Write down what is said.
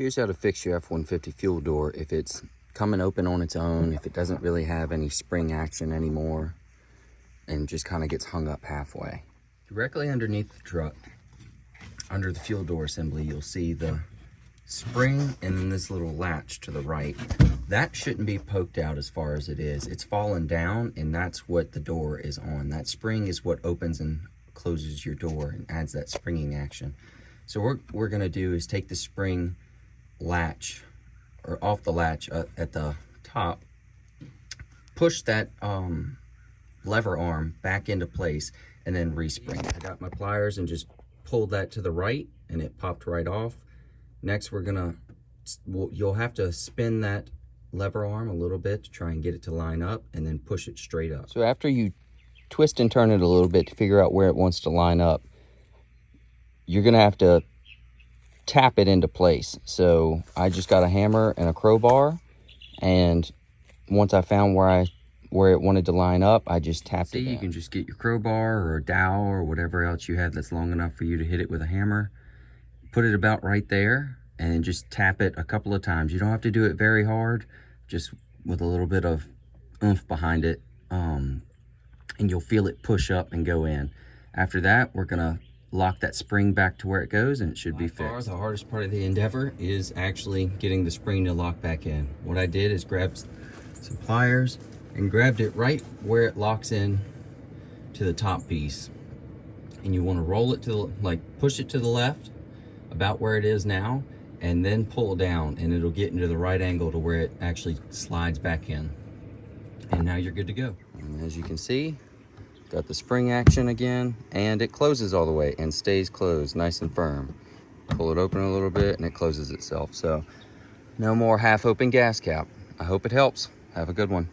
Here's how to fix your F-150 fuel door if it's coming open on its own, if it doesn't really have any spring action anymore, and just kind of gets hung up halfway. Directly underneath the truck, under the fuel door assembly, you'll see the spring and then this little latch to the right. That shouldn't be poked out as far as it is. It's fallen down, and that's what the door is on. That spring is what opens and closes your door and adds that springing action. So what we're gonna do is take the spring latch, or off the latch at the top, push that lever arm back into place, and then respring. I got my pliers and just pulled that to the right, and it popped right off. Next, you'll have to spin that lever arm a little bit to try and get it to line up, and then push it straight up. So after you twist and turn it a little bit to figure out where it wants to line up, you're gonna have to tap it into place. So I just got a hammer and a crowbar, and once I found where it wanted to line up, I just tapped it down. You can just get your crowbar or a dowel or whatever else you have that's long enough for you to hit it with a hammer. Put it about right there, and then just tap it a couple of times. You don't have to do it very hard, just with a little bit of oomph behind it, and you'll feel it push up and go in. After that, we're gonna lock that spring back to where it goes, and it should be fixed. The hardest part of the endeavor is actually getting the spring to lock back in. What I did is grab some pliers and grabbed it right where it locks in to the top piece. And you want to roll it to, push it to the left, about where it is now, and then pull down, and it'll get into the right angle to where it actually slides back in. And now you're good to go. And as you can see, got the spring action again, and it closes all the way and stays closed nice and firm. Pull it open a little bit and it closes itself. So no more half open gas cap. I hope it helps. Have a good one.